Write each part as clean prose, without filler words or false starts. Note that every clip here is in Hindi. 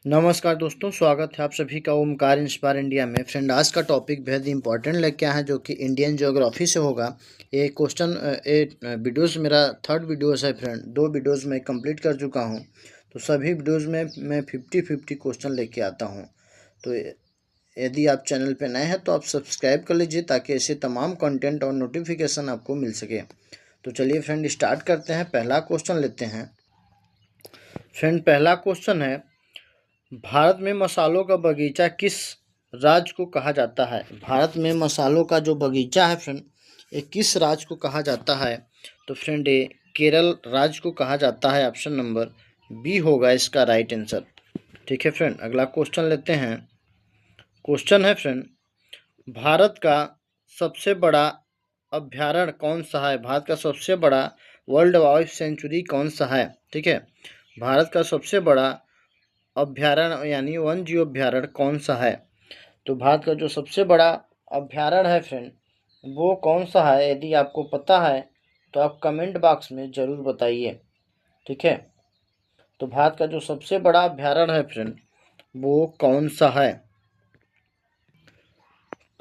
नमस्कार दोस्तों, स्वागत है आप सभी का ओमकार इंस्पायर इंडिया में। फ्रेंड, आज का टॉपिक बेहद इंपॉर्टेंट लेके आए हैं जो कि इंडियन ज्योग्राफी से होगा। ये क्वेश्चन वीडियोस मेरा थर्ड वीडियोस है फ्रेंड। 2 वीडियोस मैं कंप्लीट कर चुका हूं, तो सभी वीडियोस में मैं 50-50 क्वेश्चन लेके आता हूं। तो यदि आप चैनल पे नए हैं तो आप सब्सक्राइब कर लीजिए ताकि ऐसे तमाम कंटेंट और नोटिफिकेशन आपको मिल सके। तो चलिए फ्रेंड, स्टार्ट करते हैं। पहला क्वेश्चन लेते हैं। फ्रेंड, पहला क्वेश्चन है, भारत में मसालों का बगीचा किस राज्य को कहा जाता है? भारत में मसालों का जो बगीचा है फ्रेंड, ये किस राज्य को कहा जाता है? तो फ्रेंड, ये केरल राज्य को कहा जाता है। ऑप्शन नंबर बी होगा इसका राइट आंसर। ठीक है फ्रेंड, अगला क्वेश्चन लेते हैं। क्वेश्चन है फ्रेंड, भारत का सबसे बड़ा अभ्यारण्य कौन सा है? भारत का सबसे बड़ा वर्ल्ड वाइड सेंचुरी कौन सा है? ठीक है, भारत का सबसे बड़ा अभ्यारण्य यानी वन जीव अभ्यारण्य कौन सा है? तो भारत का जो सबसे बड़ा अभ्यारण्य है फ्रेंड, वो कौन सा है? यदि आपको पता है तो आप कमेंट बॉक्स में ज़रूर बताइए। ठीक है, तो भारत का जो सबसे बड़ा अभ्यारण्य है फ्रेंड, वो कौन सा है?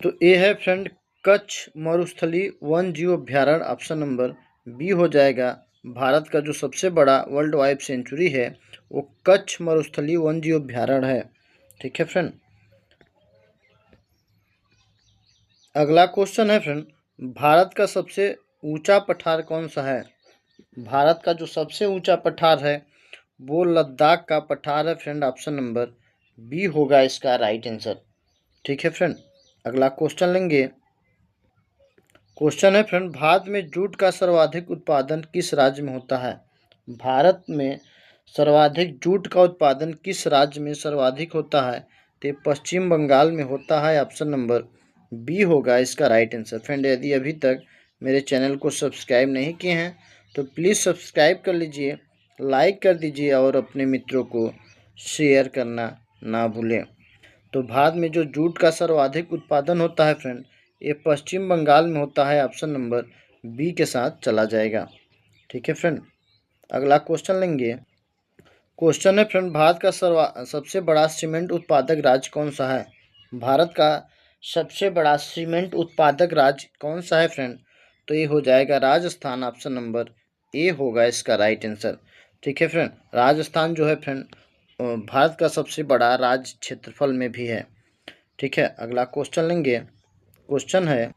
तो ये है फ्रेंड कच्छ मरुस्थलीय वन जीव अभ्यारण्य। ऑप्शन नंबर बी हो जाएगा। भारत का जो सबसे बड़ा वर्ल्ड वाइड सेंचुरी है वो कच्छ मरुस्थलीय वन जीव अभ्यारण्य है। ठीक है फ्रेंड, अगला क्वेश्चन है फ्रेंड, भारत का सबसे ऊंचा पठार कौन सा है? भारत का जो सबसे ऊंचा पठार है वो लद्दाख का पठार है फ्रेंड। ऑप्शन नंबर बी होगा इसका राइट आंसर। ठीक है फ्रेंड, अगला क्वेश्चन लेंगे। क्वेश्चन है फ्रेंड, भारत में जूट का सर्वाधिक उत्पादन किस राज्य में होता है? भारत में सर्वाधिक जूट का उत्पादन किस राज्य में सर्वाधिक होता है? तो पश्चिम बंगाल में होता है। ऑप्शन नंबर बी होगा इसका राइट आंसर। फ्रेंड, यदि अभी तक मेरे चैनल को सब्सक्राइब नहीं किए हैं तो प्लीज़ सब्सक्राइब कर लीजिए, लाइक कर दीजिए और अपने मित्रों को शेयर करना ना भूलें। तो भारत में जो जूट का सर्वाधिक उत्पादन होता है फ्रेंड, ये पश्चिम बंगाल में होता है। ऑप्शन नंबर बी के साथ चला जाएगा। ठीक है फ्रेंड, अगला क्वेश्चन लेंगे। क्वेश्चन है फ्रेंड, भारत का सबसे बड़ा सीमेंट उत्पादक राज्य कौन सा है? भारत का सबसे बड़ा सीमेंट उत्पादक राज्य कौन सा है फ्रेंड? तो ये हो जाएगा राजस्थान। ऑप्शन नंबर ए होगा इसका राइट आंसर। ठीक है फ्रेंड, राजस्थान जो है फ्रेंड भारत का सबसे बड़ा राज्य क्षेत्रफल में भी है। ठीक है, अगला क्वेश्चन लेंगे। क्वेश्चन है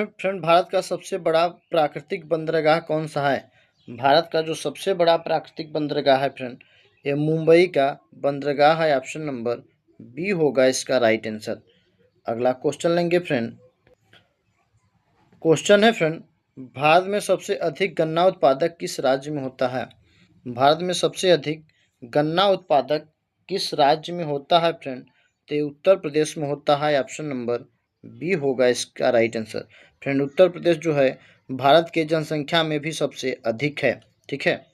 फ्रेंड, भारत का सबसे बड़ा प्राकृतिक बंदरगाह कौन सा है? भारत का जो सबसे बड़ा प्राकृतिक बंदरगाह है फ्रेंड, ये मुंबई का बंदरगाह है। ऑप्शन नंबर बी होगा इसका राइट आंसर। अगला क्वेश्चन लेंगे फ्रेंड। क्वेश्चन है फ्रेंड, भारत में सबसे अधिक गन्ना उत्पादक किस राज्य में होता है? भारत में सबसे अधिक गन्ना उत्पादक किस राज्य में होता है फ्रेंड? तो ये उत्तर प्रदेश में होता है। ऑप्शन नंबर बी होगा इसका right answer. Friend, Uttar Pradesh जो है भारत के जनसंख्या में भी सबसे अधिक है। ठीक है,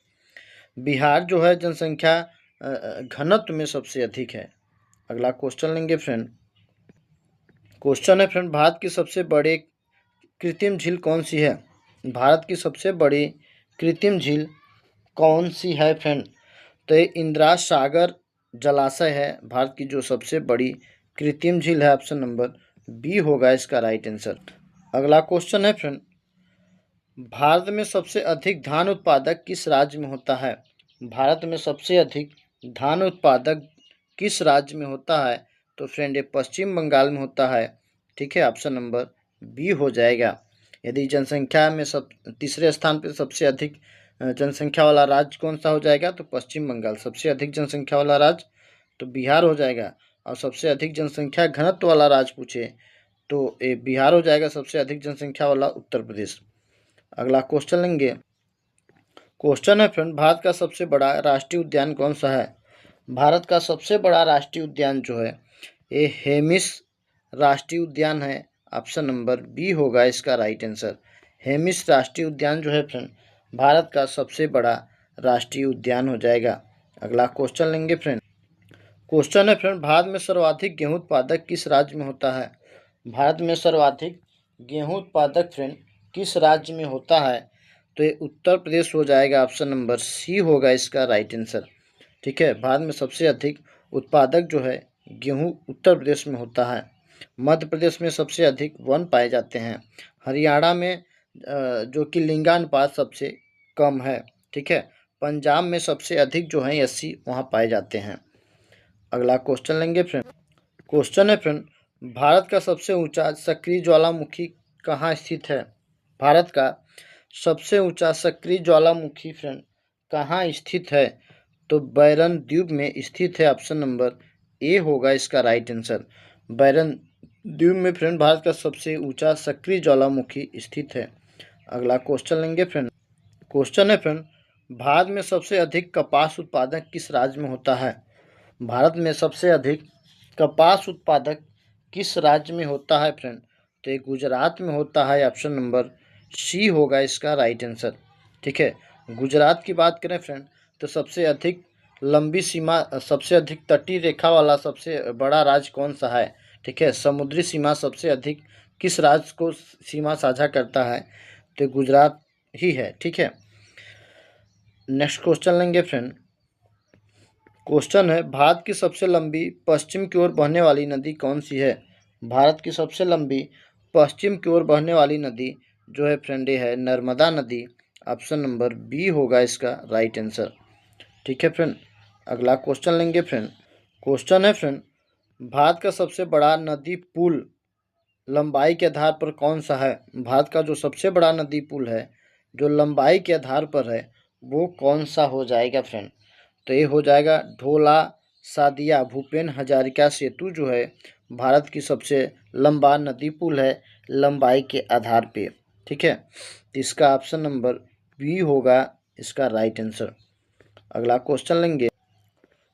बिहार जो है जनसंख्या घनत्व में सबसे अधिक है। अगला क्वेश्चन लेंगे फ्रेंड। क्वेश्चन है फ्रेंड, भारत की सबसे बड़े कृत्रिम झील कौन सी है? भारत की सबसे बड़ी कृत्रिम झील कौन सी है फ्रेंड? तो ये इंदिरा सागर जलाशय है भारत की जो सबसे बड़ी कृत्रिम झील है। ऑप्शन नंबर बी होगा इसका राइट आंसर। अगला क्वेश्चन है फ्रेंड, भारत में सबसे अधिक धान उत्पादक किस राज्य में होता है? भारत में सबसे अधिक धान उत्पादक किस राज्य में होता है? तो फ्रेंड, ये पश्चिम बंगाल में होता है। ठीक है, ऑप्शन नंबर बी हो जाएगा। यदि जनसंख्या में सब तीसरे स्थान पर सबसे अधिक जनसंख्या वाला राज्य कौन सा हो जाएगा? तो पश्चिम बंगाल। सबसे अधिक जनसंख्या वाला राज्य तो बिहार हो जाएगा। और सबसे अधिक जनसंख्या घनत्व वाला राज्य पूछे तो ये बिहार हो जाएगा। सबसे अधिक जनसंख्या वाला उत्तर प्रदेश। अगला क्वेश्चन लेंगे। क्वेश्चन है फ्रेंड, भारत का सबसे बड़ा राष्ट्रीय उद्यान कौन सा है? भारत का सबसे बड़ा राष्ट्रीय उद्यान जो है ये हेमिस राष्ट्रीय उद्यान है। ऑप्शन नंबर बी होगा इसका राइट आंसर। हेमिस राष्ट्रीय उद्यान जो है फ्रेंड भारत का सबसे बड़ा राष्ट्रीय उद्यान हो जाएगा। अगला क्वेश्चन लेंगे फ्रेंड। क्वेश्चन है फ्रेंड, भारत में सर्वाधिक गेहूं उत्पादक किस राज्य में होता है? भारत में सर्वाधिक गेहूं उत्पादक फ्रेंड किस राज्य में होता है? तो ये उत्तर प्रदेश हो जाएगा। ऑप्शन नंबर सी होगा इसका राइट आंसर। ठीक है। भारत में सबसे अधिक उत्पादक जो है गेहूँ उत्तर प्रदेश में होता है। मध्य प्रदेश में सबसे अधिक वन पाए जाते हैं। हरियाणा में जो कि लिंगानुपात सबसे कम है। ठीक है। पंजाब में सबसे अधिक जो है 80 वहाँ पाए जाते हैं। अगला क्वेश्चन लेंगे फ्रेंड। क्वेश्चन है फ्रेंड, भारत का सबसे ऊंचा सक्रिय ज्वालामुखी कहाँ स्थित है? भारत का सबसे ऊंचा सक्रिय ज्वालामुखी फ्रेंड कहाँ स्थित है? तो बैरन द्वीप में स्थित है। ऑप्शन नंबर ए होगा इसका राइट आंसर। बैरन द्वीप में फ्रेंड भारत का सबसे ऊंचा सक्रिय ज्वालामुखी स्थित है। अगला क्वेश्चन लेंगे फ्रेंड। क्वेश्चन है फ्रेंड, भारत में सबसे अधिक कपास उत्पादक किस राज्य में होता है? भारत में सबसे अधिक कपास उत्पादक किस राज्य में होता है फ्रेंड? तो ये गुजरात में होता है। ऑप्शन नंबर सी होगा इसका राइट आंसर। ठीक है। गुजरात की बात करें फ्रेंड तो सबसे अधिक लंबी सीमा, सबसे अधिक तटीय रेखा वाला सबसे बड़ा राज्य कौन सा है? ठीक है। समुद्री सीमा सबसे अधिक किस राज्य को सीमा साझा करता है? तो गुजरात ही है। ठीक है। नेक्स्ट क्वेश्चन लेंगे फ्रेंड। क्वेश्चन है, भारत की सबसे लंबी पश्चिम की ओर बहने वाली नदी कौन सी है? भारत की सबसे लंबी पश्चिम की ओर बहने वाली नदी जो है फ्रेंड ये है नर्मदा नदी। ऑप्शन नंबर बी होगा इसका राइट आंसर। ठीक है फ्रेंड। अगला क्वेश्चन लेंगे फ्रेंड। क्वेश्चन है फ्रेंड, भारत का सबसे बड़ा नदी पुल लंबाई के आधार पर कौन सा है? भारत का जो सबसे बड़ा नदी पुल है जो लंबाई के आधार पर है वो कौन सा हो जाएगा फ्रेंड? तो ये हो जाएगा ढोला सादिया भूपेन हजारिका सेतु जो है भारत की सबसे लंबा नदी पुल है लंबाई के आधार पे। ठीक है। तो इसका ऑप्शन नंबर बी होगा इसका राइट आंसर। अगला क्वेश्चन लेंगे।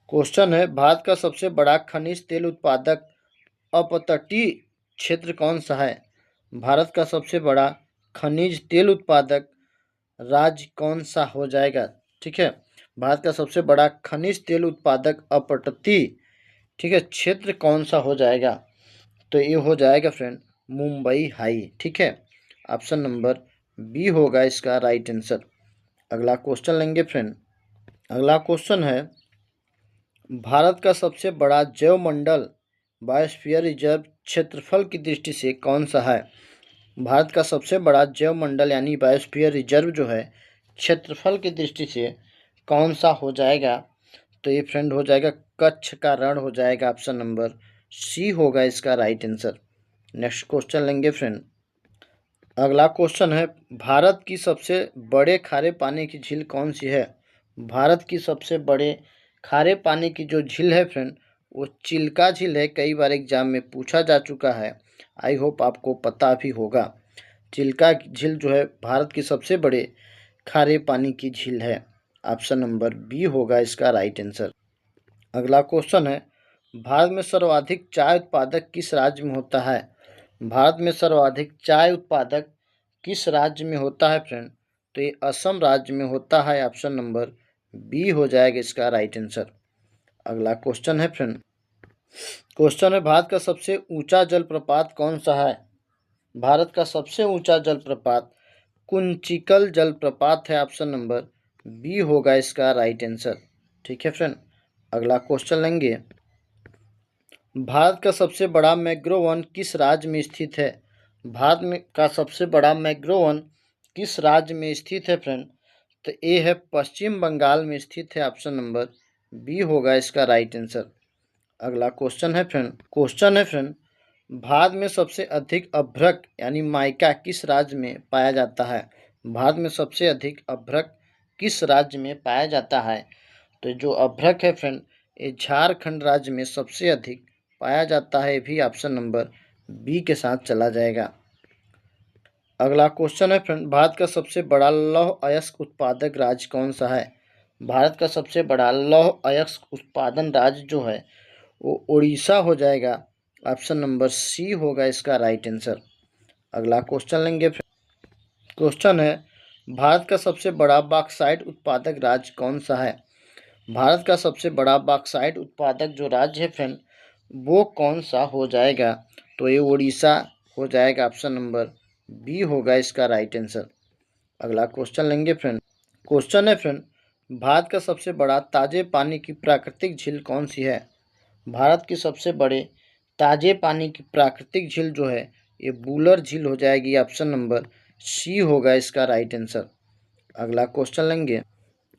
क्वेश्चन है, भारत का सबसे बड़ा खनिज तेल उत्पादक अपतटीय क्षेत्र कौन सा है? भारत का सबसे बड़ा खनिज तेल उत्पादक राज्य कौन सा हो जाएगा? ठीक है। भारत का सबसे बड़ा खनिज तेल उत्पादक अपतटीय, ठीक है, क्षेत्र कौन सा हो जाएगा? तो ये हो जाएगा फ्रेंड मुंबई हाई। ठीक है। ऑप्शन नंबर बी होगा इसका राइट आंसर। अगला क्वेश्चन लेंगे फ्रेंड। अगला क्वेश्चन है, भारत का सबसे बड़ा जैवमंडल बायोस्फीयर रिजर्व क्षेत्रफल की दृष्टि से कौन सा है? भारत का सबसे बड़ा जैवमंडल यानी बायोस्फीयर रिजर्व जो है क्षेत्रफल की दृष्टि से कौन सा हो जाएगा? तो ये फ्रेंड हो जाएगा कच्छ का रण हो जाएगा। ऑप्शन नंबर सी होगा इसका राइट आंसर। नेक्स्ट क्वेश्चन लेंगे फ्रेंड। अगला क्वेश्चन है, भारत की सबसे बड़े खारे पानी की झील कौन सी है? भारत की सबसे बड़े खारे पानी की जो झील है फ्रेंड वो चिल्का झील है। कई बार एग्जाम में पूछा जा चुका है। आई होप आपको पता भी होगा। चिल्का झील जो है भारत की सबसे बड़े खारे पानी की झील है। ऑप्शन नंबर बी होगा इसका राइट आंसर। अगला क्वेश्चन है, भारत में सर्वाधिक चाय उत्पादक किस राज्य में होता है? भारत में सर्वाधिक चाय उत्पादक किस राज्य में होता है फ्रेंड? तो ये असम राज्य में होता है। ऑप्शन नंबर बी हो जाएगा इसका राइट आंसर। अगला क्वेश्चन है फ्रेंड। क्वेश्चन है, भारत का सबसे ऊंचा जलप्रपात कौन सा है? भारत का सबसे ऊंचा जलप्रपात कुंचिकल जलप्रपात है। ऑप्शन नंबर बी होगा इसका राइट आंसर। ठीक है फ्रेंड। अगला क्वेश्चन लेंगे। भारत का सबसे बड़ा मैंग्रोव वन किस राज्य में स्थित है? भारत में का सबसे बड़ा मैंग्रोव वन किस राज्य में स्थित है फ्रेंड? तो ए है पश्चिम बंगाल में स्थित है। ऑप्शन नंबर बी होगा इसका राइट आंसर। अगला क्वेश्चन है फ्रेंड। क्वेश्चन है फ्रेंड, भारत में सबसे अधिक अभ्रक यानी माइका किस राज्य में पाया जाता है? भारत में सबसे अधिक अभ्रक किस राज्य में पाया जाता है? तो जो अभ्रक है फ्रेंड ये झारखंड राज्य में सबसे अधिक पाया जाता है। भी ऑप्शन नंबर बी के साथ चला जाएगा। अगला क्वेश्चन है फ्रेंड, भारत का सबसे बड़ा लौह अयस्क उत्पादक राज्य कौन सा है? भारत का सबसे बड़ा लौह अयस्क उत्पादन राज्य जो है वो उड़ीसा हो जाएगा। ऑप्शन नंबर सी होगा इसका राइट आंसर। अगला क्वेश्चन लेंगे। क्वेश्चन है, भारत का सबसे बड़ा बॉक्साइट उत्पादक राज्य कौन सा है? भारत का सबसे बड़ा बॉक्साइट उत्पादक जो राज्य है फ्रेंड वो कौन सा हो जाएगा? तो ये उड़ीसा हो जाएगा। ऑप्शन नंबर बी होगा इसका राइट आंसर। अगला क्वेश्चन लेंगे फ्रेंड। क्वेश्चन है फ्रेंड, भारत का सबसे बड़ा ताजे पानी की प्राकृतिक झील कौन सी है? भारत की सबसे बड़े ताजे पानी की प्राकृतिक झील जो है ये वुलर झील हो जाएगी। ऑप्शन नंबर सी होगा इसका राइट आंसर। अगला क्वेश्चन लेंगे।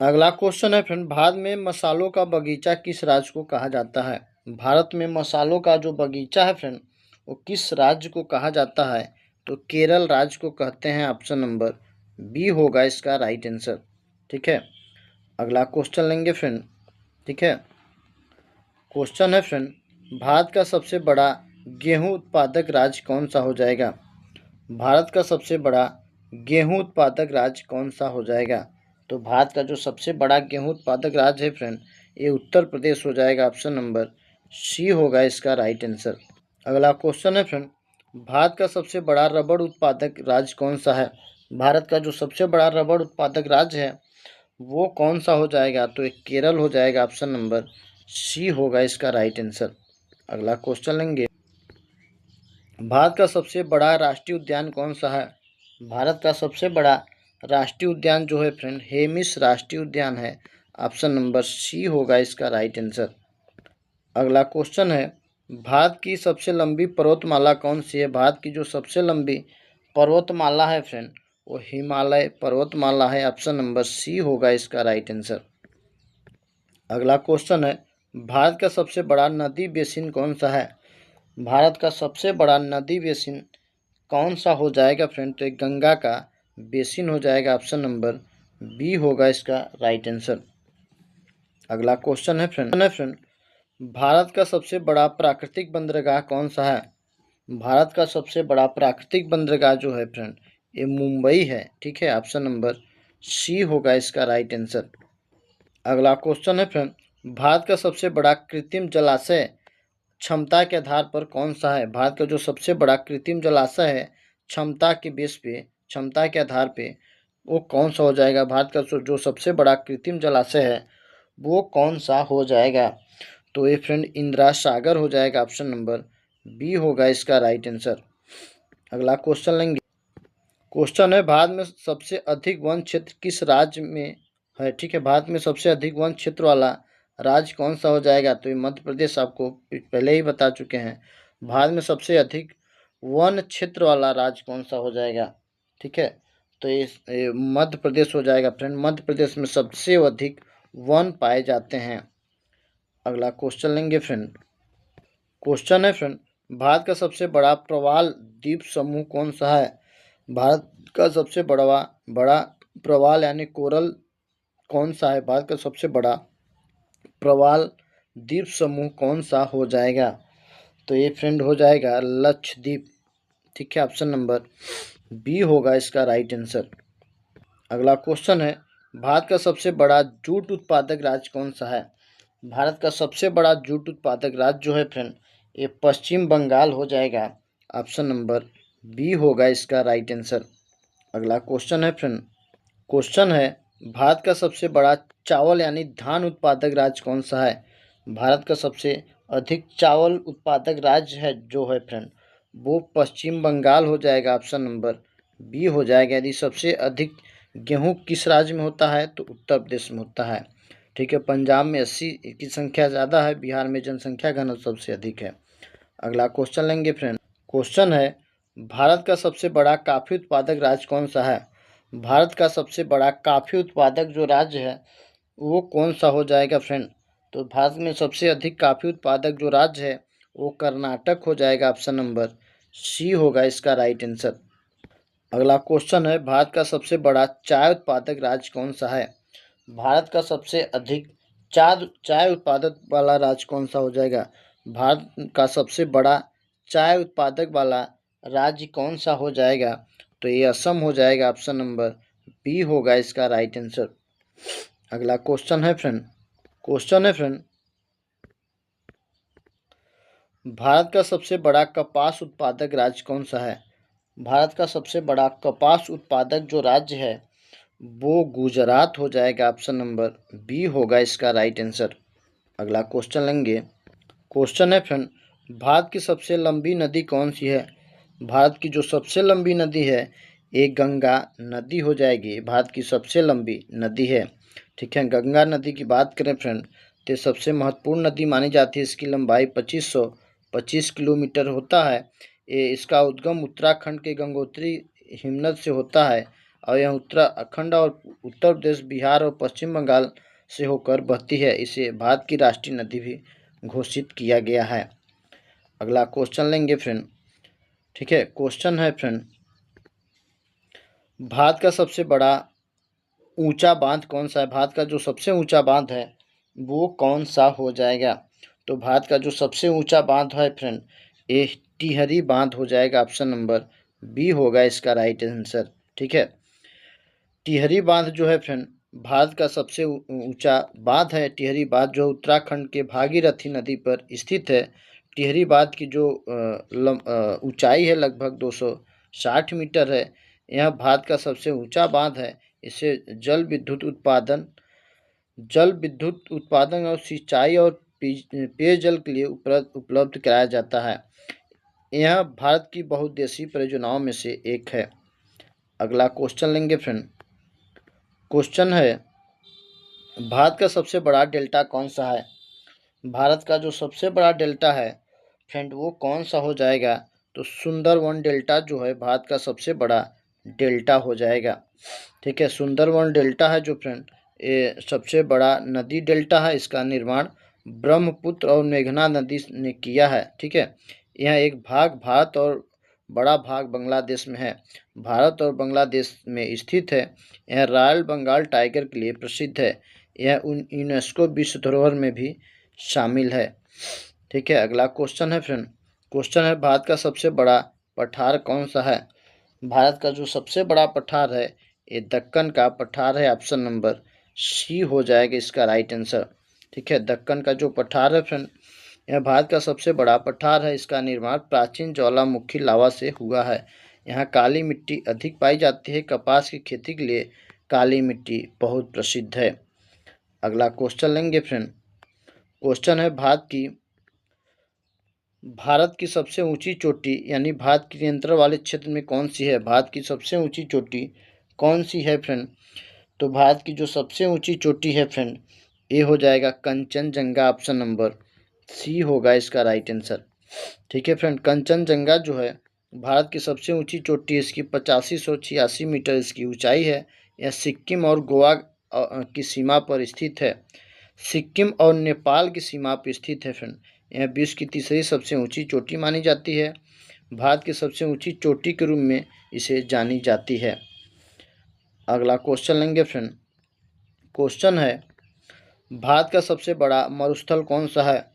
अगला क्वेश्चन है फ्रेंड, भारत में मसालों का बगीचा किस राज्य को कहा जाता है? भारत में मसालों का जो बगीचा है फ्रेंड वो किस राज्य को कहा जाता है? तो केरल राज्य को कहते हैं। ऑप्शन नंबर बी होगा इसका राइट आंसर। ठीक है, अगला क्वेश्चन लेंगे फ्रेंड। ठीक है, क्वेश्चन है फ्रेंड, भारत का सबसे बड़ा गेहूं उत्पादक राज्य कौन सा हो जाएगा? भारत का सबसे बड़ा गेहूं उत्पादक राज्य कौन सा हो जाएगा? तो भारत का जो सबसे बड़ा गेहूं उत्पादक राज्य है फ्रेंड ये उत्तर प्रदेश हो जाएगा। ऑप्शन नंबर सी होगा इसका राइट आंसर। अगला क्वेश्चन है फ्रेंड, भारत का सबसे बड़ा रबड़ उत्पादक राज्य कौन सा है? भारत का जो सबसे बड़ा रबड़ उत्पादक राज्य है वो कौन सा हो जाएगा? तो एक केरल हो जाएगा। ऑप्शन नंबर सी होगा इसका राइट आंसर। अगला क्वेश्चन लेंगे। भारत का सबसे बड़ा राष्ट्रीय उद्यान कौन सा है? भारत का सबसे बड़ा राष्ट्रीय उद्यान जो है फ्रेंड हेमिस राष्ट्रीय उद्यान है। ऑप्शन नंबर सी होगा इसका राइट आंसर। अगला क्वेश्चन है, भारत की सबसे लंबी पर्वतमाला कौन सी है? भारत की जो सबसे लंबी पर्वतमाला है फ्रेंड वो हिमालय पर्वतमाला है। ऑप्शन नंबर सी होगा इसका राइट आंसर। अगला क्वेश्चन है, भारत का सबसे बड़ा नदी बेसिन कौन सा है? भारत का सबसे बड़ा नदी बेसिन कौन सा हो जाएगा फ्रेंड? तो एक गंगा का बेसिन हो जाएगा। ऑप्शन नंबर बी होगा इसका राइट आंसर। अगला क्वेश्चन है फ्रेंड, भारत का सबसे बड़ा प्राकृतिक बंदरगाह कौन सा है? भारत का सबसे बड़ा प्राकृतिक बंदरगाह जो है फ्रेंड ये मुंबई है। ठीक है, ऑप्शन नंबर सी होगा इसका राइट आंसर। अगला क्वेश्चन है फ्रेंड, भारत का सबसे बड़ा कृत्रिम जलाशय क्षमता के आधार पर कौन सा है? भारत का जो सबसे बड़ा कृत्रिम जलाशय है क्षमता के बेस पे, क्षमता के आधार पे वो कौन सा हो जाएगा? भारत का जो सबसे बड़ा कृत्रिम जलाशय है वो कौन सा हो जाएगा? तो ये फ्रेंड इंदिरा सागर हो जाएगा। ऑप्शन नंबर बी होगा इसका राइट आंसर। अगला क्वेश्चन लेंगे। क्वेश्चन है, भारत में सबसे अधिक वन क्षेत्र किस राज्य में है? ठीक है, भारत में सबसे अधिक वन क्षेत्र वाला राज्य कौन सा हो जाएगा? तो ये मध्य प्रदेश आपको पहले ही बता चुके हैं। भारत में सबसे अधिक वन क्षेत्र वाला राज्य कौन सा हो जाएगा? ठीक है, तो ये मध्य प्रदेश हो जाएगा फ्रेंड। मध्य प्रदेश में सबसे अधिक वन पाए जाते हैं। अगला क्वेश्चन लेंगे फ्रेंड। क्वेश्चन है फ्रेंड, भारत का सबसे बड़ा प्रवाल द्वीप समूह कौन सा है? भारत का सबसे बड़ा प्रवाल यानी कोरल कौन सा है? भारत का सबसे बड़ा प्रवाल द्वीप समूह कौन सा हो जाएगा? तो ये फ्रेंड हो जाएगा लक्षद्वीप। ठीक है, ऑप्शन नंबर बी होगा इसका राइट आंसर। अगला क्वेश्चन है, भारत का सबसे बड़ा जूट उत्पादक राज्य कौन सा है? भारत का सबसे बड़ा जूट उत्पादक राज्य जो है फ्रेंड ये पश्चिम बंगाल हो जाएगा। ऑप्शन नंबर बी होगा इसका राइट आंसर। अगला क्वेश्चन है फ्रेंड। क्वेश्चन है, भारत का सबसे बड़ा चावल यानी धान उत्पादक राज्य कौन सा है? भारत का सबसे अधिक चावल उत्पादक राज्य है जो है फ्रेंड वो पश्चिम बंगाल हो जाएगा। ऑप्शन नंबर बी हो जाएगा। यदि सबसे अधिक गेहूं किस राज्य में होता है तो उत्तर प्रदेश में होता है। ठीक है, पंजाब में 80 की संख्या ज़्यादा है, बिहार में जनसंख्या घनत्व सबसे अधिक है। अगला क्वेश्चन लेंगे फ्रेंड। क्वेश्चन है, भारत का सबसे बड़ा कॉफ़ी उत्पादक राज्य कौन सा है? भारत का सबसे बड़ा कॉफ़ी उत्पादक जो राज्य है वो कौन सा हो जाएगा फ्रेंड? तो भारत में सबसे अधिक कॉफ़ी उत्पादक जो राज्य है वो कर्नाटक हो जाएगा। ऑप्शन नंबर सी होगा इसका राइट आंसर। अगला क्वेश्चन है, भारत का सबसे बड़ा चाय उत्पादक राज्य कौन सा है? भारत का सबसे अधिक चाय उत्पादक वाला राज्य कौन सा हो जाएगा? भारत का सबसे बड़ा चाय उत्पादक वाला राज्य कौन सा हो जाएगा? तो ये असम हो जाएगा। ऑप्शन नंबर बी होगा इसका राइट आंसर। अगला क्वेश्चन है फ्रेंड। क्वेश्चन है फ्रेंड, भारत का सबसे बड़ा कपास उत्पादक राज्य कौन सा है? भारत का सबसे बड़ा कपास उत्पादक जो राज्य है वो गुजरात हो जाएगा। ऑप्शन नंबर बी होगा इसका राइट आंसर। अगला क्वेश्चन लेंगे। क्वेश्चन है फ्रेंड, भारत की सबसे लंबी नदी कौन सी है? भारत की जो सबसे लंबी नदी है ये गंगा नदी हो जाएगी। भारत की सबसे लंबी नदी है। ठीक है। गंगा नदी की बात करें फ्रेंड, तो सबसे महत्वपूर्ण नदी मानी जाती है। इसकी लंबाई 2525 किलोमीटर होता है। इसका उद्गम उत्तराखंड के गंगोत्री हिमनद से होता है और यह उत्तराखंड और उत्तर प्रदेश, बिहार और पश्चिम बंगाल से होकर बहती है। इसे भारत की राष्ट्रीय नदी भी घोषित किया गया है। अगला क्वेश्चन लेंगे फ्रेंड। ठीक है, क्वेश्चन है फ्रेंड, भारत का सबसे बड़ा ऊंचा बांध कौन सा है? भारत का जो सबसे ऊंचा बांध है वो कौन सा हो जाएगा? तो भारत का जो सबसे ऊंचा बांध है फ्रेंड, ये टिहरी बांध हो जाएगा। ऑप्शन नंबर बी होगा इसका राइट आंसर। ठीक है, टिहरी बांध जो है फ्रेंड, भारत का सबसे ऊंचा बांध है। टिहरी बांध जो उत्तराखंड के भागीरथी नदी पर स्थित है। टिहरी बांध की जो ऊंचाई है लगभग 260 मीटर है। यह भारत का सबसे ऊंचा बांध है। इसे जल विद्युत उत्पादन और सिंचाई और पेयजल के लिए उपलब्ध कराया जाता है। यह भारत की बहुउद्देशीय परियोजनाओं में से एक है। अगला क्वेश्चन लेंगे फ्रेंड। क्वेश्चन है, भारत का सबसे बड़ा डेल्टा कौन सा है? भारत का जो सबसे बड़ा डेल्टा है फ्रेंड वो कौन सा हो जाएगा? तो सुंदरवन डेल्टा जो है भारत का सबसे बड़ा डेल्टा हो जाएगा। ठीक है, सुंदरवन डेल्टा है जो फ्रेंड, ये सबसे बड़ा नदी डेल्टा है। इसका निर्माण ब्रह्मपुत्र और मेघना नदी ने किया है। ठीक है, यह एक भाग भारत और बड़ा भाग बांग्लादेश में है। भारत और बांग्लादेश में स्थित है। यह रॉयल बंगाल टाइगर के लिए प्रसिद्ध है। यह यूनेस्को विश्व धरोहर में भी शामिल है। ठीक है, अगला क्वेश्चन है फ्रेंड। क्वेश्चन है, भारत का सबसे बड़ा पठार कौन सा है? भारत का जो सबसे बड़ा पठार है ये दक्कन का पठार है। ऑप्शन नंबर सी हो जाएगा इसका राइट आंसर। ठीक है, दक्कन का जो पठार है फ्रेंड, यह भारत का सबसे बड़ा पठार है। इसका निर्माण प्राचीन ज्वालामुखी लावा से हुआ है। यहाँ काली मिट्टी अधिक पाई जाती है। कपास की खेती के लिए काली मिट्टी बहुत प्रसिद्ध है। अगला क्वेश्चन लेंगे फ्रेंड। क्वेश्चन है, भारत की सबसे ऊंची चोटी यानी भारत के नियंत्रण वाले क्षेत्र में कौन सी है? भारत की सबसे ऊंची चोटी कौन सी है फ्रेंड? तो भारत की जो सबसे ऊंची चोटी है फ्रेंड, ये हो जाएगा कंचनजंगा। ऑप्शन नंबर सी होगा इसका राइट आंसर। ठीक है फ्रेंड, कंचनजंगा जो है भारत की सबसे ऊंची चोटी है। इसकी 8586 मीटर इसकी ऊंचाई है। यह सिक्किम और गोवा की सीमा पर स्थित है। सिक्किम और नेपाल की सीमा पर स्थित है फ्रेंड। यह विश्व की तीसरी सबसे ऊंची चोटी मानी जाती है। भारत की सबसे ऊंची चोटी के रूप में इसे जानी जाती है। अगला क्वेश्चन लेंगे फ्रेंड। क्वेश्चन है, भारत का सबसे बड़ा मरुस्थल कौन सा है?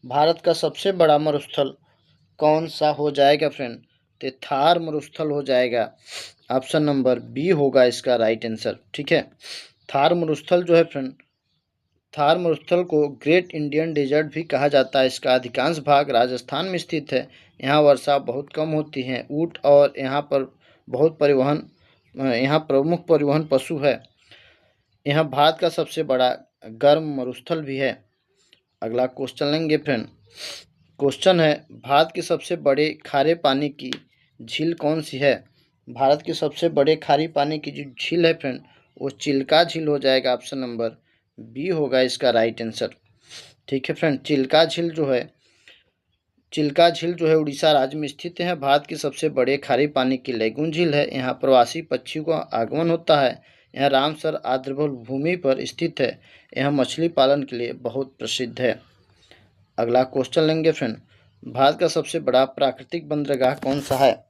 भारत का सबसे बड़ा मरुस्थल कौन सा हो जाएगा फ्रेंड? तो थार मरुस्थल हो जाएगा। ऑप्शन नंबर बी होगा इसका राइट आंसर। ठीक है, थार मरुस्थल जो है फ्रेंड, थार मरुस्थल को ग्रेट इंडियन डेजर्ट भी कहा जाता है। इसका अधिकांश भाग राजस्थान में स्थित है। यहाँ वर्षा बहुत कम होती है। ऊंट और यहाँ प्रमुख परिवहन पशु है। यह भारत का सबसे बड़ा गर्म मरुस्थल भी है। अगला क्वेश्चन लेंगे फ्रेंड। क्वेश्चन है, भारत के सबसे बड़े खारे पानी की झील कौन सी है? भारत के सबसे बड़े खारे पानी की जो झील है फ्रेंड, वो चिल्का झील हो जाएगा। ऑप्शन नंबर बी होगा इसका राइट आंसर। ठीक है फ्रेंड, चिल्का झील जो है उड़ीसा राज्य में स्थित है। भारत की सबसे बड़े खारे पानी की लैगून झील है। यहाँ प्रवासी पक्षियों का आगमन होता है। यह रामसर आर्द्रभूमि भूमि पर स्थित है। यह मछली पालन के लिए बहुत प्रसिद्ध है। अगला क्वेश्चन लेंगे फ्रेंड। भारत का सबसे बड़ा प्राकृतिक बंदरगाह कौन सा है?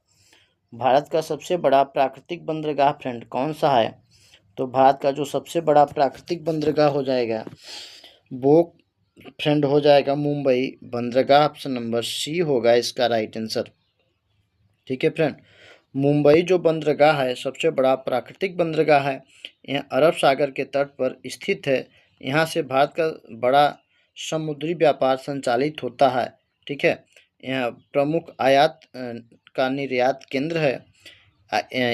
भारत का सबसे बड़ा प्राकृतिक बंदरगाह फ्रेंड कौन सा है? तो भारत का जो सबसे बड़ा प्राकृतिक बंदरगाह हो जाएगा वो फ्रेंड हो जाएगा मुंबई बंदरगाह। ऑप्शन नंबर सी होगा इसका राइट आंसर। ठीक है फ्रेंड, मुंबई जो बंदरगाह है सबसे बड़ा प्राकृतिक बंदरगाह है। यह अरब सागर के तट पर स्थित है। यहाँ से भारत का बड़ा समुद्री व्यापार संचालित होता है। ठीक है, यह प्रमुख आयात का निर्यात केंद्र है।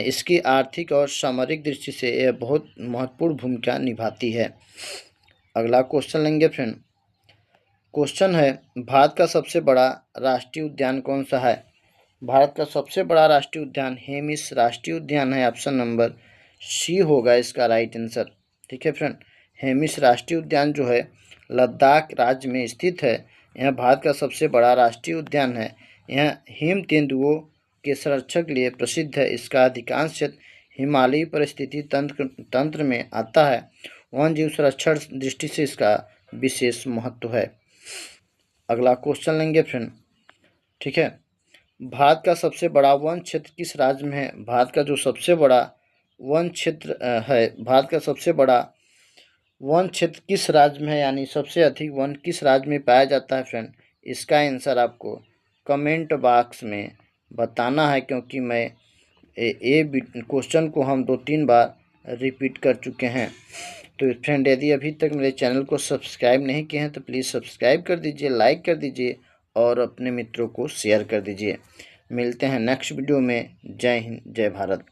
इसकी आर्थिक और सामरिक दृष्टि से यह बहुत महत्वपूर्ण भूमिका निभाती है। अगला क्वेश्चन लेंगे फ्रेंड। क्वेश्चन है, भारत का सबसे बड़ा राष्ट्रीय उद्यान कौन सा है? भारत का सबसे बड़ा राष्ट्रीय उद्यान हेमिस राष्ट्रीय उद्यान है। ऑप्शन नंबर सी होगा इसका राइट आंसर। ठीक है फ्रेंड, हेमिस राष्ट्रीय उद्यान जो है लद्दाख राज्य में स्थित है। यह भारत का सबसे बड़ा राष्ट्रीय उद्यान है। यह हिम तेंदुओं के संरक्षण के लिए प्रसिद्ध है। इसका अधिकांश क्षेत्र हिमालयी परिस्थिति तंत्र में आता है। वन जीव संरक्षण दृष्टि से इसका विशेष महत्व है। अगला क्वेश्चन लेंगे फ्रेंड, ठीक है। भारत का सबसे बड़ा वन क्षेत्र किस राज्य में है? भारत का जो सबसे बड़ा वन क्षेत्र है, भारत का सबसे बड़ा वन क्षेत्र किस राज्य में है, यानी सबसे अधिक वन किस राज्य में पाया जाता है फ्रेंड? इसका आंसर आपको कमेंट बॉक्स में बताना है, क्योंकि मैं ये क्वेश्चन को हम 2-3 बार रिपीट कर चुके हैं। तो फ्रेंड, यदि अभी तक मेरे चैनल को सब्सक्राइब नहीं किए हैं तो प्लीज़ सब्सक्राइब कर दीजिए, लाइक कर दीजिए और अपने मित्रों को शेयर कर दीजिए। मिलते हैं नेक्स्ट वीडियो में। जय हिंद, जय भारत।